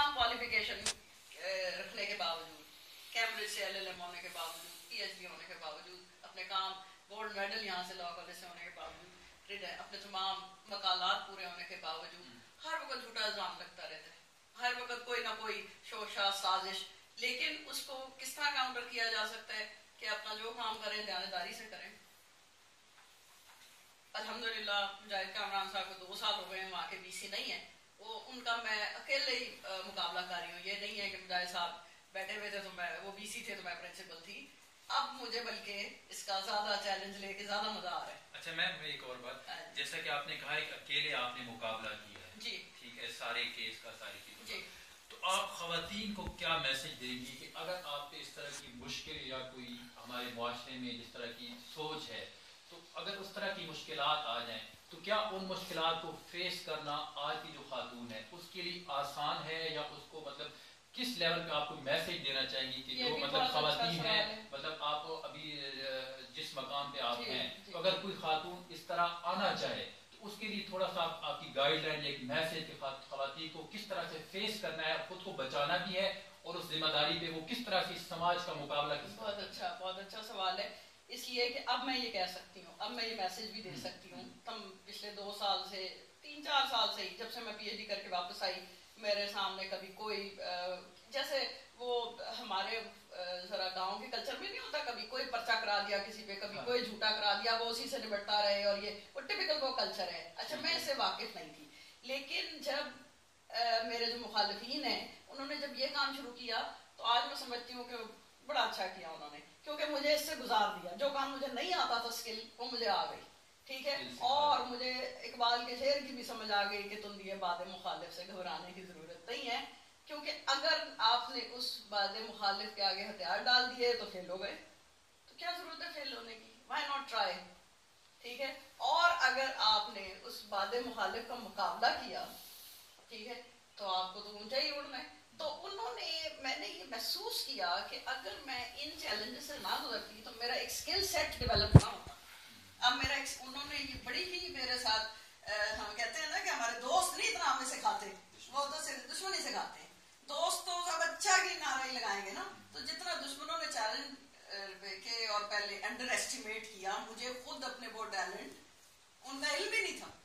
तमाम क्वालिफिकेशन रखने के बावजूद, कैम्ब्रिज से LLM होने के बावजूद, PhD होने के बावजूद, अपने काम गोल्ड मेडल यहाँ से लॉ कॉलेज से होने के बावजूद, अपने तमाम मकालात पूरे होने के बावजूद हर वक्त झूठा इल्जाम लगता रहता है, हर वक्त कोई ना कोई शोशा साजिश। लेकिन उसको किस तरह काउंटर किया जा सकता है कि अपना जो काम करें ध्यानदारी से करें। अल्हम्दुलिल्लाह मुजाहिद कामरान साहब को 2 साल हो गए हैं, वहाँ के BC नहीं है, वो उनका मैं अकेले ही मुकाबला कर रही हूँ। ये नहीं है कि मुजाहिद साहब बैठे हुए थे तो मैं, वो BC थे तो मैं प्रिंसिपल थी। अब मुझे बल्कि इसका ज्यादा चैलेंज लेके ज्यादा मजा आ रहा है। अच्छा मैम एक और बात, जैसा कि आपने कहा है कि अकेले आपने मुकाबला किया है, जी ठीक है, सारे केस का, सारी चीजों जी, तो आप खवातीन को क्या मैसेज देंगी कि अगर आप पे इस तरह की मुश्किल या कोई हमारे मुआशरे में जिस तरह की सोच है, तो अगर उस तरह की मुश्किलात आ जाएं तो क्या उन मुश्किलात को फेस करना आज की जो खातून है उसके लिए आसान है, या उसको मतलब किस लेवल पे आपको मैसेज देना चाहेंगी कि जो मतलब खवातीन है, मतलब आप अभी जिस मकाम पे आप हैं, तो अगर कोई खातून इस तरह आना चाहे तो उसके लिए थोड़ा सा आपकी गाइडलाइन, एक मैसेज के खवातीन को किस तरह से फेस करना है, खुद को बचाना भी है, और उस जिम्मेदारी पे वो किस तरह से समाज का मुकाबला किस तरह। बहुत अच्छा सवाल है। इसलिए कि अब मैं ये कह सकती हूँ, अब मैं ये मैसेज भी दे सकती हूँ। तुम पिछले 2 साल से 3-4 साल से ही, जब से मैं PhD करके वापस आई, मेरे सामने कभी कोई जैसे वो हमारे जरा गांव के कल्चर में नहीं होता, कभी कोई पर्चा करा दिया किसी पे, कभी कोई झूठा करा दिया, वो उसी से निपटता रहे, और ये वो टिपिकल वो कल्चर है। अच्छा, मैं इससे वाकिफ नहीं थी, लेकिन जब मेरे जो मुखालिफिन हैं उन्होंने जब ये काम शुरू किया तो आज मैं समझती हूँ कि बड़ा अच्छा किया उन्होंने, क्योंकि मुझे इससे गुजार दिया। जो काम मुझे नहीं आता था स्किल, वो मुझे आ गई, ठीक है। और मुझे इकबाल के शेर की भी समझ आ गई कि तुम ये बातें मुखालिफ से घबराने की जरूरत नहीं है, क्योंकि अगर आपने उस बातें मुखालिफ के आगे हथियार डाल दिए तो फेल हो गए, तो क्या जरूरत है फेल होने की, व्हाई नॉट ट्राई, ठीक है। और अगर आपने उस बातें मुखालिफ का मुकाबला किया, ठीक है, तो आपको तो ऊंचा ही उड़ना है। तो उन्होंने, मैंने ये महसूस किया कि अगर मैं इन चैलेंजेस से ना गुजरती तो मेरा एक स्किल सेट डेवलप ना होता। अब मेरा उन्होंने ये बड़ी ही मेरे साथ, हम कहते हैं ना कि हमारे दोस्त नहीं इतना हमें सिखाते, वो तो सिर्फ दुश्मनी सिखाते हैं। दोस्त तो सब अच्छा की नारा ही लगाएंगे ना, तो जितना दुश्मनों ने चैलेंज के और पहले अंडर एस्टिमेट किया, मुझे खुद अपने वो टैलेंट, उनका इल्म ही नहीं था,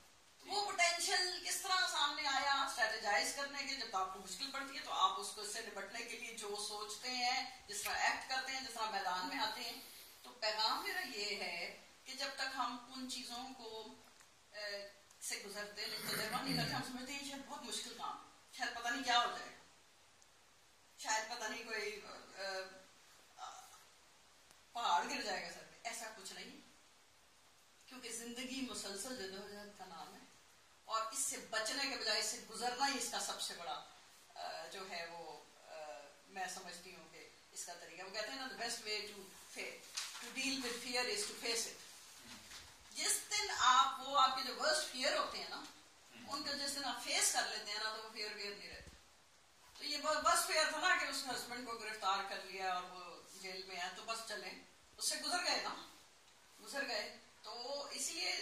वो पोटेंशियल किस तरह सामने आया स्ट्रेटेजाइज करने के। जब आपको मुश्किल पड़ती है तो आप उसको इससे निपटने के लिए जो सोचते हैं, जिस तरह एक्ट करते हैं, जिस तरह मैदान में आते हैं। तो पैगाम मेरा ये है कि जब तक हम उन चीजों को से गुजरते नहीं, तजुर्बा नहीं करते, हम समझते हैं शायद बहुत मुश्किल काम, शायद पता नहीं क्या हो जाए, शायद पता नहीं कोई पहाड़ गिर जाएगा सर पे। ऐसा कुछ नहीं, क्योंकि जिंदगी मुसलसल जदोजहद का नाम है, और इससे बचने के बजाय इससे गुजरना ही इसका सबसे बड़ा जो है वो मैं समझती हूँ कि इसका तरीका। वो कहते हैं ना, the best way to deal with fear is to face it. जिस दिन आप वो आपके जो वर्स्ट फियर होते हैं ना, उनको जिस दिन आप फेस कर लेते हैं ना, तो वो फियर नहीं रहते। तो ये बस फियर था ना कि उसने हस्बैंड को गिरफ्तार कर लिया और वो जेल में है, तो बस चले, उससे गुजर गए ना, गुजर गए। तो इसलिए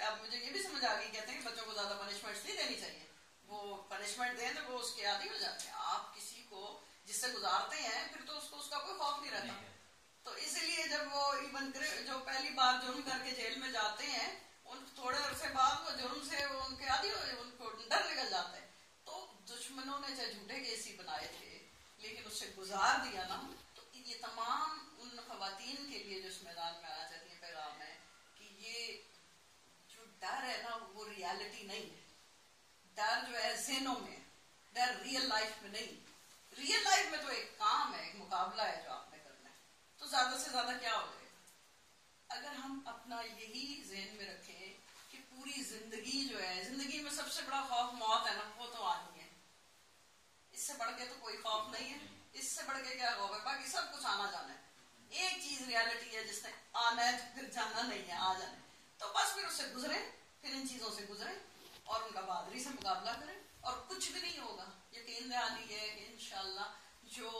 अब मुझे ये भी समझ आ गई, कहते हैं कि बच्चों को ज्यादा पनिशमेंट नहीं देनी चाहिए, वो पनिशमेंट दें तो वो उसके आदी हो जाते हैं। आप किसी को जिससे गुजारते हैं फिर तो उसको उसका कोई खौफ नहीं रहता। तो इसलिए जब वो इवन जो पहली बार जुर्म करके जेल में जाते हैं, उन थोड़े अरसे बाद वो जुर्म से वो उनके आदी हो, उनको डर निकल जाता है। तो दुश्मनों ने चाहे झूठे केस ही बनाए थे, लेकिन उससे गुजार दिया ना। तो ये तमाम उन खवातीन के लिए जो इस मैदान में आना चाहती है पैगाम है कि ये जो डर है ना, वो रियलिटी नहीं है। डर जो है ज़हनों में, डर रियल लाइफ में नहीं। रियल लाइफ में तो एक काम है, एक मुकाबला है जो आपने करना है। तो ज्यादा से ज्यादा क्या हो जाएगा अगर हम अपना यही ज़हन में रखें कि पूरी जिंदगी जो है, जिंदगी में सबसे बड़ा खौफ मौत है ना, वो तो आनी है, इससे बढ़ के तो कोई खौफ नहीं है। इससे बढ़ के क्या खौफ है, बाकी सब कुछ आना जाना है। एक चीज रियलिटी है, जिसने आना है तो फिर जाना नहीं है, आ जाना है। तो बस फिर उससे गुजरे, फिर इन चीजों से गुजरे और उनका बहादुरी से मुकाबला करें, और कुछ भी नहीं होगा। यकीन दहानी है कि इंशाअल्लाह जो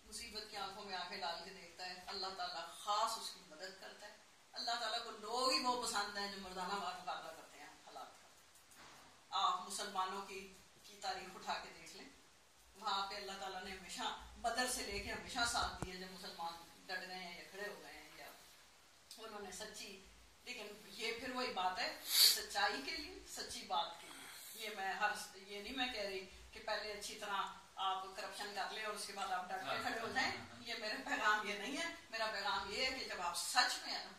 मुसीबत की आंखों में आंखें डाल के देखता है, अल्लाह ताला खास उसकी मदद करता है। अल्लाह ताला को लोग ही वो पसंद हैं जो मर्दाना मुकाबला करते हैं हालात का। आप मुसलमानों की तारीख उठा के देख लें, बदर से लेके हमेशा साथ दिए जब मुसलमान डट गए हैं या खड़े हो गए हैं या उन्होंने सच्ची, लेकिन ये फिर वही बात है सच्चाई के लिए, सच्ची बात के लिए। ये नहीं मैं कह रही कि पहले अच्छी तरह आप करप्शन कर ले और उसके बाद आप डट के खड़े हो जाएं, ये मेरा पैगाम ये नहीं है। मेरा पैगाम ये है कि जब आप सच में है ना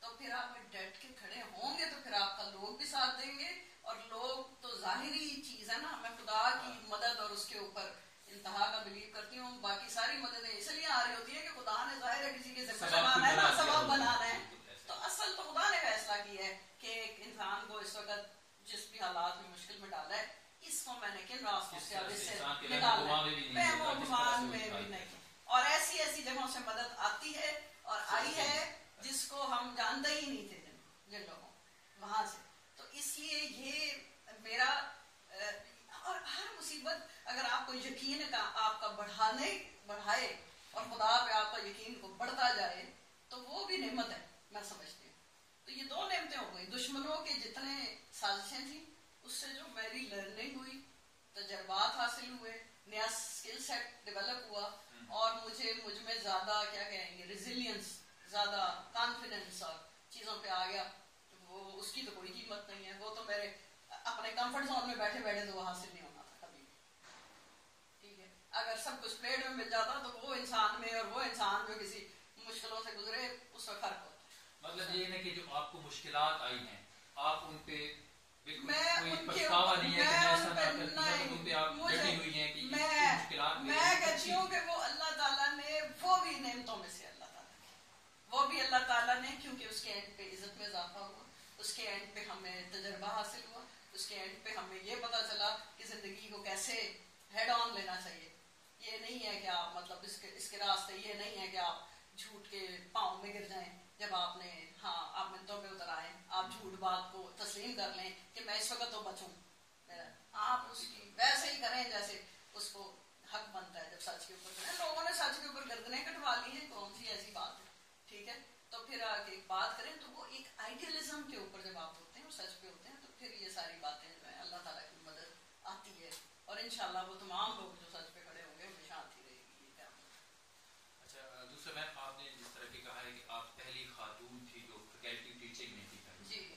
तो फिर आप डट के खड़े होंगे तो फिर आपका लोग भी साथ देंगे, और लोग तो जाहिरी चीज है ना, मैं खुदा की मदद और उसके ऊपर इंतहा का बिलीव करती हूँ। बाकी सारी मददें इसलिए आ रही होती है कि खुदा ने जाहिर है किसी के जिम्मे बनाना है ना, सबब बनाना है। तो असल तो खुदा ने फैसला किया है कि एक इंसान को इस वक्त जिस भी हालात में मुश्किल में डाला है, इसको मैंने किन रास्तों से अब इससे निकालना है में भी नहीं। और ऐसी ऐसी जगहों से मदद आती है और आई है जिसको हम जानते ही नहीं थे जिन लोगों वहां से। तो इसलिए ये मेरा और हर मुसीबत अगर आपको यकीन का आपका बढ़ाए और खुदा पे आपका यकीन को बढ़ता जाए तो वो भी नेमत है, मैं समझती हूँ। तो ये दो नेमतें हो गई, दुश्मनों के जितने साजिशें थी उससे जो मेरी लर्निंग हुई, तजर्बात हासिल हुए, नया स्किल सेट डेवलप हुआ और मुझ में ज्यादा क्या कहेंगे रिजिलियंस, ज्यादा कॉन्फिडेंस और चीजों पे आ गया। तो वो उसकी तो कोई कीमत नहीं है, वो तो मेरे अपने कंफर्ट जोन में बैठे बैठे तो वो हासिल नहीं होना था कभी। ठीक है, अगर सब कुछ प्लेट में मिल जाता तो वो इंसान में और वो इंसान जो किसी मुश्किलों से गुजरे उसमें फर्क होता है। मतलब ये ना कि जो आपको मुश्किलात आई हैं आप उन पे कोई पछतावा नहीं है कि मैं ऐसा ना करती, उन पे आप डटी हुई हैं कि मुश्किलात में मैं कहती हूँ कि वो अल्लाह ताला ने वो भी नेमतों में से वो भी अल्लाह ताला ने, क्योंकि उसके एंड पे इज्जत में इजाफा हुआ, उसके एंड पे हमें तजर्बा हासिल हुआ, उसके एंड पे हमें ये पता चला कि जिंदगी को कैसे हेड ऑन लेना चाहिए। ये नहीं है कि आप मतलब इसके रास्ते ये नहीं है कि आप झूठ के पाँव में गिर जाएं जब आपने आप मिनटों पे उतर आए, आप झूठ बात को तस्लीम कर लें कि मैं इस वक्त तो बचूं। आप उसकी वैसे ही करें जैसे उसको हक बनता है। जब सच के ऊपर लोगों ने सच के ऊपर गर्दनें कटवा ली हैं, कौन सी ऐसी बात है? ठीक है, तो फिर आगे बात करें तो वो एक आइडियलिज्म के ऊपर जब आप होते हैं और सच पे होते हैं तो फिर ये सारी बातें जो है अल्लाह ताला की मदद आती है और इंशाल्लाह वो तमाम लोग जो सच पे खड़े होंगे हमेशा आती रहेगी। अच्छा, दूसरा मैम आपने जिस तरह की कहा है कि आप पहली खातून थी जो फैकल्टी टीचिंग में थी,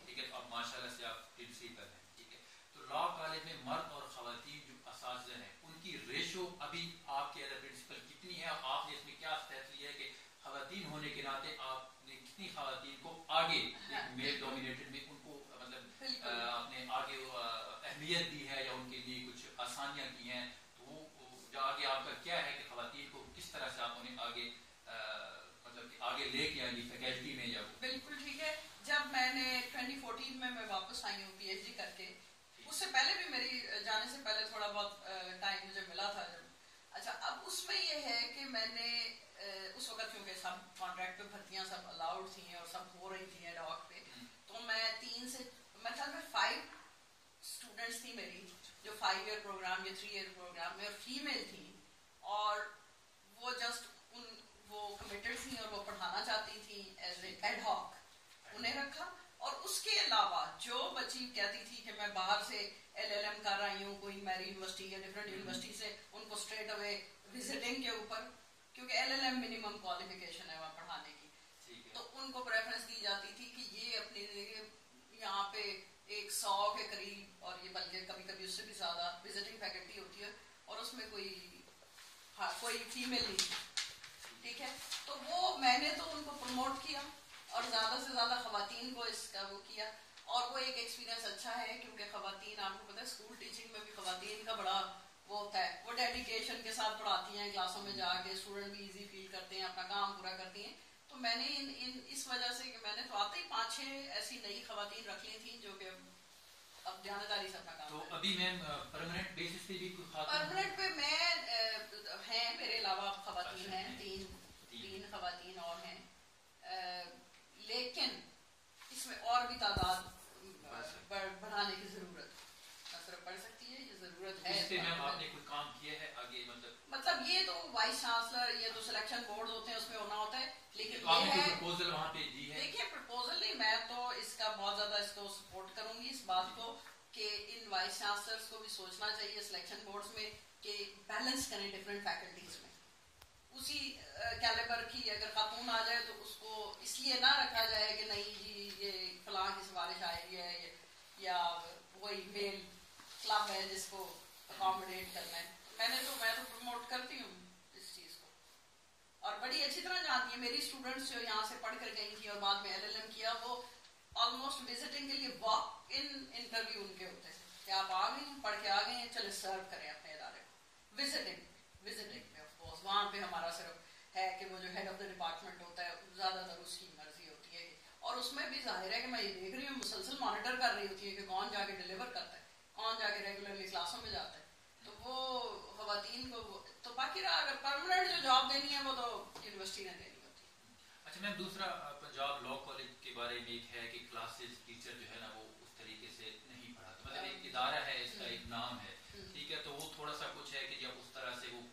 ठीक है, अब माशाल्लाह से आप प्रिंसिपल हैं, ठीक है, तो लॉ कॉलेज में मर्द और खवातीन जो असातिज़ा हैं उनकी रेशो अभी आपके एज प्रिंसिपल कितनी है? आपने इसमें क्या स्टेप लिया है कि खवातीन होने के नाते आपने कितनी खवातीन को आगे मेल डोमिनेटेड में उनको मतलब आपने आगे अहमियत दी है या उनके लिए कुछ आसानियां की हैं? तो वो जो आगे आपका क्या है कि खवातीन को किस तरह से आप उन्हें आगे मतलब आगे लेके आएंगी फैकल्टी में? या बिल्कुल ठीक है, जब मैंने 2014 में मैं वापस आई हूँ PhD करके, उससे पहले भी मेरी जाने से पहले थोड़ा बहुत टाइम मुझे मिला था जब। अच्छा, अब उसमें ये है कि मैंने उस वक्त क्योंकि सब कॉन्ट्रैक्ट पे भर्तियां सब अलाउड थी और सब हो रही थी एडॉक पे, तो मैं 3 से मैं ख्याल में 5 स्टूडेंट्स थी मेरी जो 5 ईयर प्रोग्राम या 3 ईयर प्रोग्राम में, और फीमेल थी और वो जस्ट वो कमिटेड थी और वो पढ़ाना चाहती थी एज एडॉक, उन्हें रखा। और उसके अलावा जो बच्ची कहती थी कि मैं बाहर से LLM कर रही हूँ कोई मैरी यूनिवर्सिटी या डिफरेंट यूनिवर्सिटी से, उनको स्ट्रेट अवे विजिटिंग के ऊपर, क्योंकि LLM मिनिमम क्वालिफिकेशन है वहाँ पढ़ाने की, तो उनको प्रेफरेंस दी जाती थी कि ये अपने यहाँ पे 100 के करीब, और ये बल्कि कभी कभी उससे भी ज्यादा विजिटिंग फैकल्टी होती है और उसमें कोई फीमेल नहीं थी। ठीक है, तो वो मैंने तो उनको प्रमोट किया और ज्यादा से ज्यादा खवातीन को इसका वो किया, और वो एक एक्सपीरियंस अच्छा है क्योंकि खवातीन, आपको पता है स्कूल टीचिंग में भी खवातीन का बड़ा वो होता है, वो डेडिकेशन के साथ पढ़ाती हैं, क्लासों में जाके स्टूडेंट भी इजी फील करते हैं, अपना काम पूरा करती हैं। तो मैंने इस वजह से कि मैंने तो आते ही 5-6 ऐसी नई खवातीन रख ली थी जो कि अब जानकारी से अपना काम। तो अभी मैम परमानेंट बेसिस पे भी कोई खातून? परमानेंट पे मैं हैं, मेरे अलावा खवातीन हैं, तीन खवातीन और हैं, लेकिन इसमें और भी तादाद बढ़ाने की जरूरत पड़ सकती है, ये जरूरत है। इस पे मैम आपने कोई काम किया है आगे? मतलब ये तो वाइस चांसलर, ये तो सिलेक्शन बोर्ड होते हैं, उसमें होना होता है, लेकिन तो आपने कोई प्रपोजल वहाँ पे दी है? देखिए, प्रपोजल नहीं, मैं तो इसका बहुत ज्यादा इसको सपोर्ट करूंगी इस बात को कि इन वाइस चांसलर्स को भी सोचना चाहिए सिलेक्शन बोर्ड्स में कि बैलेंस करें डिफरेंट फैकल्टीज में। उसी कैलिबर की अगर खातून आ जाए तो उसको इसलिए ना रखा जाए कि नहीं जी ये फलां की सिफारिश आएगी है या वही मेल क्लब है जिसको अकोमोडेट करना है। मैं तो प्रमोट करती हूँ इस चीज को और बड़ी अच्छी तरह जानती है। मेरी स्टूडेंट्स जो यहाँ से पढ़ कर गई थी और बाद में LLM किया, वो ऑलमोस्ट विजिटिंग के लिए वॉक इन इंटरव्यू उनके होते थे कि आप आ गई पढ़ के आ गए हैं, चले सर्व करें अपने इदारे को। विजिटिंग में ऑफ कोर्स वहाँ पे हमारा सिर्फ है कि वो जो हेड ऑफ द डिपार्टमेंट होता है ज्यादातर उसकी मर्जी होती है और उसमें भी जाहिर है कि मैं ये देख रही हूँ मुसलसल मॉनिटर कर रही होती है कि कौन जाके डिलीवर करता है, कौन जाके रेगुलरली क्लासों में जाता है। तो वो खवातीन को तो बाकी रहा अगर परमानेंट जो जॉब देनी है वो तो यूनिवर्सिटी ने देनी होती है। अच्छा मैम, दूसरा पंजाब लॉ कॉलेज के बारे में एक है कि क्लासेस टीचर जो है ना वो उस तरीके से नहीं पढ़ाते, मतलब एक इदारा है, इसका एक नाम है, ठीक है, तो वो थोड़ा सा कुछ है कि जब उस तरह से वो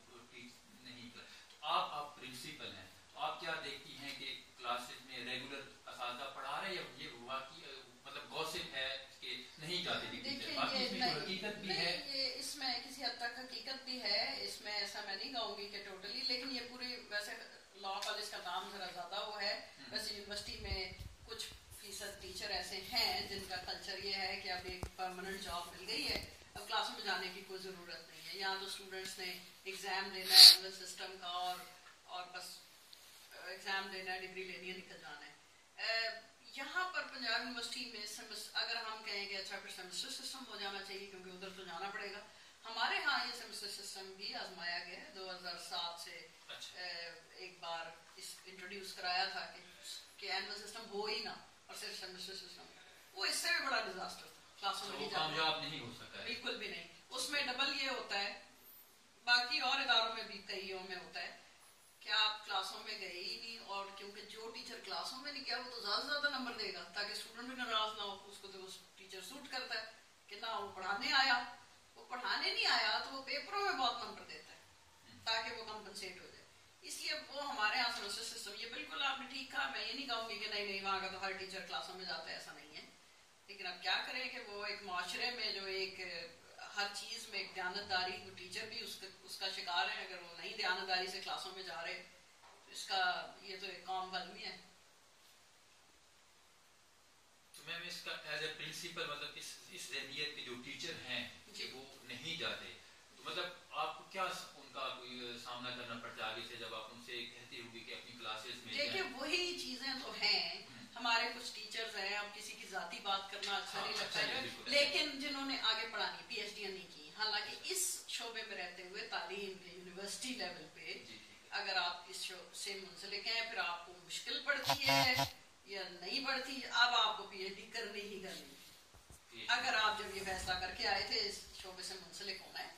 नहीं कर, तो आप प्रिंसिपल हैं तो आप क्या देखती हैं कि क्लासेस में रेगुलर असातिज़ा पढ़ा रहे हैं या ये वाकई मतलब गॉसिप है कि नहीं जाते टीचर? बाकी इसमें हकीकत भी है, ये इसमें किसी हद तक हकीकत भी है, इसमें ऐसा मैं नहीं कहूँगी कि टोटली, लेकिन ये पूरी वैसे लॉ कॉलेज का नाम जरा ज्यादा वो है। वैसे यूनिवर्सिटी में कुछ फीसद टीचर ऐसे हैं जिनका कल्चर ये है कि अब एक परमानेंट जॉब मिल गई है, अब क्लासों में जाने की कोई जरूरत नहीं है। यहाँ तो स्टूडेंट्स ने एग्जाम देना है एनुअल सिस्टम का और बस एग्जाम देना है, डिग्री लेनी है, निकल जाना है। यहाँ पर पंजाब यूनिवर्सिटी में अगर हम कहें कि अच्छा फिर सेमेस्टर सिस्टम हो जाना चाहिए क्योंकि उधर तो जाना पड़ेगा, हमारे यहाँ ये सेमेस्टर सिस्टम भी आजमाया गया है 2007 से। अच्छा। एक बार इस इंट्रोड्यूस कराया था कि एनुअल सिस्टम हो ही ना और सिर्फ सेमेस्टर सिस्टम, वो इससे भी बड़ा डिजास्टर था, क्लासों में कामयाब नहीं हो सकता है, बिल्कुल भी नहीं। उसमें डबल ये होता है, बाकी और इदारों में भी कईयों में होता है कि आप क्लासों में गए ही नहीं और क्योंकि जो टीचर क्लासों में नहीं गया वो तो ज्यादा से ज्यादा नंबर देगा ताकि स्टूडेंट भी नाराज ना हो, उसको तो उस टीचर सूट करता है कि ना वो पढ़ाने आया, वो पढ़ाने नहीं आया तो वो पेपरों में बहुत नंबर देता है ताकि वो कंपनसेट हो जाए। इसलिए वो हमारे यहाँ सेमेस्टर सिस्टम, ये बिल्कुल आपने ठीक कहा, मैं ये नहीं कहूँगी कि नहीं वहाँ का तो हर टीचर क्लासों में जाता है, ऐसा नहीं है। लेकिन अब क्या करें कि वो एक माशरे में जो एक हर चीज में एक दयानतदारी, वो टीचर भी उसका शिकार है। अगर वो नहीं दयानतदारी से क्लासों में जा रहे तो इसका ये तो एक कौम बदमी है। तो मैम इसका एज ए प्रिंसिपल मतलब इस जहनियत के जो टीचर हैं कि वो नहीं जाते, तो मतलब आपको क्या उनका कोई सामना करना पड़ता है आगे से जब आप उनसे कहती होगी कि अपनी क्लासेस में? देखिए वही चीजें तो हैं, हमारे कुछ टीचर्स हैं, अब किसी की जाती बात करना अच्छा नहीं लगता है, लेकिन जिन्होंने आगे पढ़ानी PhD नहीं की, हालांकि इस शोबे में रहते हुए तालीम के यूनिवर्सिटी लेवल पे अगर आप इस से मुंसलिक हैं, फिर आपको मुश्किल पड़ती है या नहीं पड़ती, अब आपको PhD करनी ही करनी। अगर आप जब ये फैसला करके आए थे इस शोबे से मुंसलिक होना है।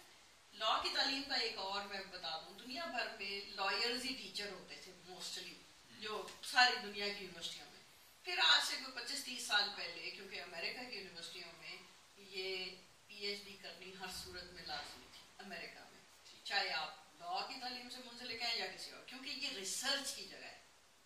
लॉ की तालीम का एक और मैं बता दूं, दुनिया भर में लॉयर्स ही टीचर होते थे मोस्टली, जो सारी दुनिया की यूनिवर्सिटियों में। फिर आज से कोई 25-30 साल पहले, क्योंकि अमेरिका की यूनिवर्सिटियों में ये PhD करनी हर सूरत में लाजमी थी अमेरिका में, चाहे आप लॉ की तालीम से मुंसलिक हैं या किसी और, क्योंकि ये रिसर्च की जगह है।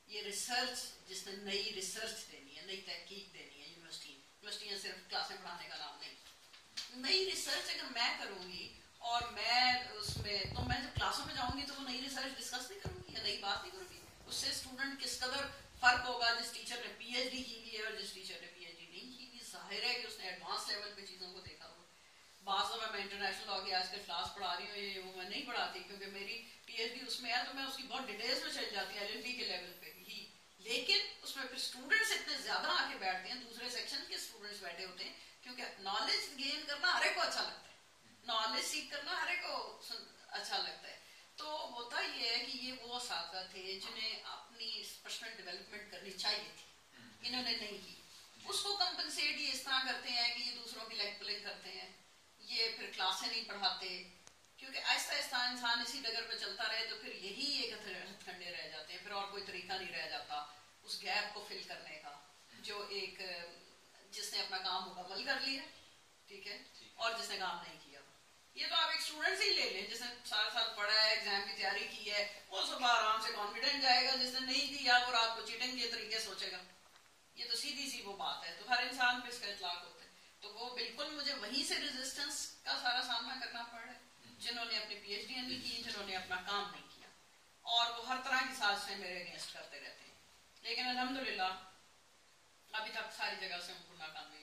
ये रिसर्च जिसने नई रिसर्च देनी है, नई तहकीक देनी है, यूनिवर्सिटियाँ सिर्फ क्लासें पढ़ाने का नाम नहीं। नई रिसर्च अगर मैं करूँगी और मैं उसमें, तो मैं जब क्लासों में जाऊँगी तो वो नई रिसर्च डिस्कस नहीं करूँगी या नई बात नहीं करूँगी। उससे स्टूडेंट किस कदर फर्क होगा जिस टीचर ने PhD की हुई है और जिस टीचर ने PhD नहीं की हुई। जाहिर है कि उसने एडवांस लेवल पे चीज़ों को देखा होगा। बाज़ में मैं इंटरनेशनल लॉ की आजकल क्लास पढ़ा रही हूँ, ये वो मैं नहीं पढ़ाती क्योंकि मेरी PhD उसमें है, तो मैं उसकी बहुत डिटेल्स में चल जाती है LLB के लेवल पे ही। लेकिन उसमें फिर स्टूडेंट्स इतने ज्यादा आके बैठते हैं, दूसरे सेक्शन के स्टूडेंट्स बैठे होते हैं, क्योंकि नॉलेज गेन करना हर एक को अच्छा लगता है, नॉलेज सीख करना हर एक को अच्छा लगता है। तो होता ये है कि ये वो असातिज़ा थे जिन्हें अपनी पर्सनल डेवलपमेंट करनी चाहिए थी, इन्होंने नहीं की। उसको कंपनसेट ये इस तरह करते हैं कि ये दूसरों की लेग पुलिंग करते हैं, ये फिर क्लासें नहीं पढ़ाते, क्योंकि आहिस्ता आहिस्ता इंसान इसी डगर पे चलता रहे तो फिर यही एक हथकंडे रह जाते हैं, फिर और कोई तरीका नहीं रह जाता उस गैप को फिल करने का, जो एक जिसने अपना काम मुकम्मल कर लिया, ठीक है, और जिसने काम नहीं किया। ये तो आप एक स्टूडेंट से ही ले लें, जिसने सारा साल पढ़ा है, एग्जाम की तैयारी की है, वो सुबह आराम से कॉन्फिडेंट जाएगा, जिसने नहीं किया वो रात को चीटिंग के तरीके सोचेगा। ये तो सीधी सी वो बात है, तो हर इंसान पे इसका इतलाक होता है। तो वो बिल्कुल मुझे वहीं से रेजिस्टेंस का सारा सामना करना पड़ रहा है, जिन्होंने अपनी PhD नहीं की, जिन्होंने अपना काम नहीं किया, और वो साल से मेरे अगेंस्ट करते रहते हैं, लेकिन अल्हम्दुलिल्लाह अभी तक सारी जगह से उनको नाकामी